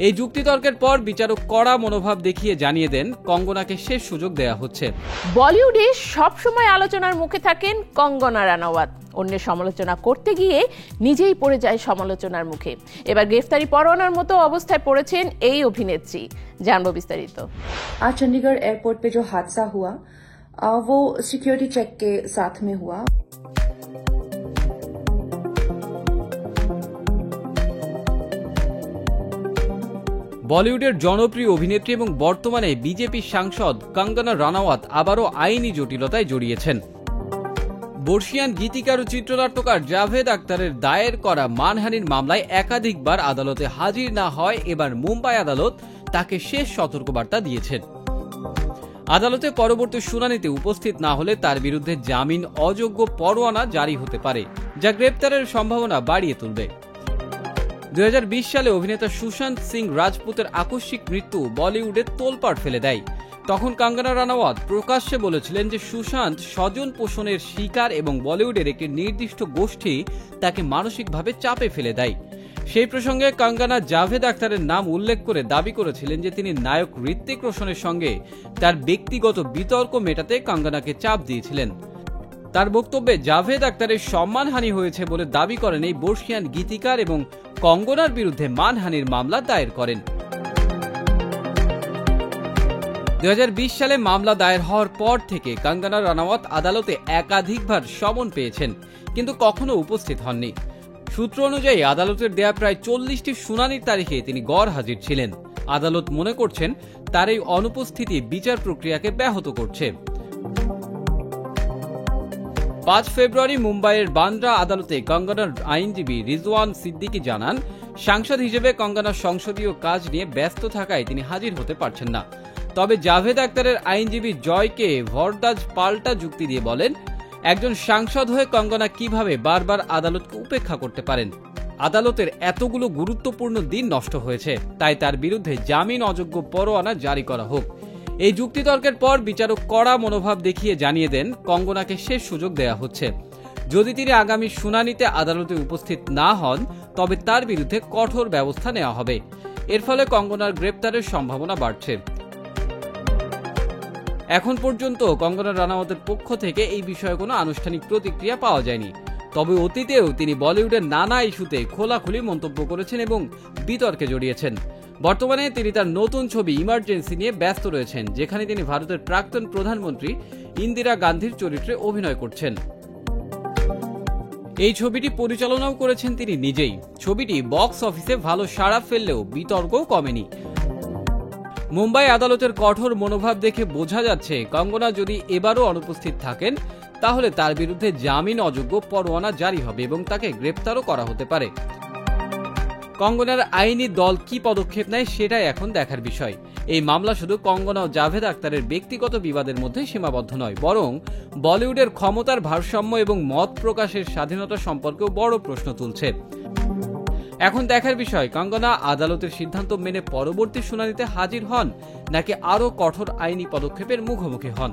এই যুক্তিতর্কের পর বিচারক কড়া মনোভাব দেখিয়ে জানিয়ে দেন কঙ্গনাকে শেষ সুযোগ দেওয়া হচ্ছে। বলিউডে সবসময় আলোচনার মুখে থাকেন কঙ্গনা রানাওয়াত। অন্যের সমালোচনা করতে গিয়ে নিজেই পড়ে যায় সমালোচনার মুখে। এবার গ্রেফতারি পরোয়ানার মতো অবস্থায় পড়েছেন এই অভিনেত্রী। জানবো বিস্তারিত। आज चंडीगढ़ एयरपोर्ट पे जो हादसा हुआ वो सिक्योरिटी चेक के साथ में हुआ। বলিউডের জনপ্রিয় অভিনেত্রী এবং বর্তমানে বিজেপি সাংসদ কঙ্গনা রানাওয়াত আবারও আইনি জটিলতায় জড়িয়েছেন। বর্ষিয়ান গীতিকার ও চিত্রনাট্যকার জাভেদ আখতারের দায়ের করা মানহানির মামলায় একাধিকবার আদালতে হাজির না হয় এবার মুম্বাই আদালত তাকে শেষ সতর্কবার্তা দিয়েছেন। আদালতে পরবর্তী শুনানিতে উপস্থিত না হলে তার বিরুদ্ধে জামিন অযোগ্য পরোয়ানা জারি হতে পারে, যা গ্রেপ্তারের সম্ভাবনা বাড়িয়ে তুলবে। 2020 সালে অভিনেতা সুশান্ত সিং রাজপুতের আকস্মিক মৃত্যু বলিউডে তোলপাড় ফেলে দেয়। তখন কঙ্গনা রানাওয়াত প্রকাশ্যে বলেছিলেন যে সুশান্ত স্বজন পোষণের শিকার এবং বলিউডের একটি নির্দিষ্ট গোষ্ঠী তাকে মানসিকভাবে চাপে ফেলে দেয়। সেই প্রসঙ্গে কঙ্গনা জাভেদ আখতারের নাম উল্লেখ করে দাবি করেছিলেন যে তিনি নায়ক ঋত্বিক রোশনের সঙ্গে তার ব্যক্তিগত বিতর্ক মেটাতে কঙ্গনাকে চাপ দিয়েছিলেন। তার বক্তব্যে জাভেদ আখতারের সম্মানহানি হয়েছে বলে দাবি করেন এই বর্ষিয়ান গীতিকার এবং কঙ্গনার বিরুদ্ধে মানহানির মামলা দায়ের করেন। 2020 সালে মামলা দায়ের হওয়ার পর থেকে কঙ্গনা রানাওয়াত আদালতে একাধিকবার সমন পেয়েছেন, কিন্তু কখনো উপস্থিত হননি। সূত্র অনুযায়ী আদালতের দেয়া প্রায় 40টি শুনানির তারিখে তিনি গড় হাজির ছিলেন। আদালত মনে করছেন তার এই অনুপস্থিতি বিচার প্রক্রিয়াকে ব্যাহত করছে। 5 ফেব্রুয়ারি মুম্বাইয়ের বান্দ্রা আদালতে কঙ্গনার আইনজীবী রিজওয়ান সিদ্দিকী জানান, সাংসদ হিসেবে কঙ্গনা সংসদীয় কাজ নিয়ে ব্যস্ত থাকায় তিনি হাজির হতে পারছেন না। তবে জাভেদ আখতারের আইনজীবী জয়কে ভরদাজ পাল্টা যুক্তি দিয়ে বলেন, একজন সাংসদ হয়ে কঙ্গনা কিভাবে বারবার আদালতকে উপেক্ষা করতে পারেন? আদালতের এতগুলো গুরুত্বপূর্ণ দিন নষ্ট হয়েছে, তাই তার বিরুদ্ধে জামিন অযোগ্য পরোয়ানা জারি করা হোক। এই যুক্তিতর্কের পর বিচারক কড়া মনোভাব দেখিয়ে জানিয়ে দেন কঙ্গনাকে শেষ সুযোগ দেওয়া হচ্ছে। যদি তিনি আগামী শুনানিতে আদালতে উপস্থিত না হন তবে তার বিরুদ্ধে কঠোর ব্যবস্থা নেওয়া হবে। এর ফলে কঙ্গনার গ্রেপ্তারের সম্ভাবনা বাড়ছে। এখন পর্যন্ত কঙ্গনা রানাওয়াতের পক্ষ থেকে এই বিষয়ে কোনো আনুষ্ঠানিক প্রতিক্রিয়া পাওয়া যায়নি। তবে অতীতেও তিনি বলিউডের নানা ইস্যুতে খোলাখুলি মন্তব্য করেছেন এবং বিতর্কে জড়িয়েছেন। বর্তমানে তিনি তার নতুন ছবি ইমার্জেন্সি নিয়ে ব্যস্ত রয়েছেন, যেখানে তিনি ভারতের প্রাক্তন প্রধানমন্ত্রী ইন্দিরা গান্ধীর চরিত্রে অভিনয় করছেন। এই ছবিটি পরিচালনাও করেছেন তিনি নিজেই। ছবিটি বক্স অফিসে ভালো সাড়া ফেললেও বিতর্কও কমেনি। মুম্বাই আদালতের কঠোর মনোভাব দেখে বোঝা যাচ্ছে কঙ্গনা যদি এবারও অনুপস্থিত থাকেন তাহলে তার বিরুদ্ধে জামিন অযোগ্য পরোয়ানা জারি হবে এবং তাকে গ্রেপ্তারও করা হতে পারে। কঙ্গনার আইনি দল কি পদক্ষেপ নেয় সেটাই এখন দেখার বিষয়। এই মামলা শুধু কঙ্গনা ও জাভেদ আখতারের ব্যক্তিগত বিবাদের মধ্যে সীমাবদ্ধ নয়, বরং বলিউডের ক্ষমতার ভারসাম্য এবং মত প্রকাশের স্বাধীনতা সম্পর্কেও বড় প্রশ্ন তুলছে। এখন দেখার বিষয় কঙ্গনা আদালতের সিদ্ধান্ত মেনে পরবর্তী শুনানিতে হাজির হন নাকি আরও কঠোর আইনি পদক্ষেপের মুখোমুখি হন।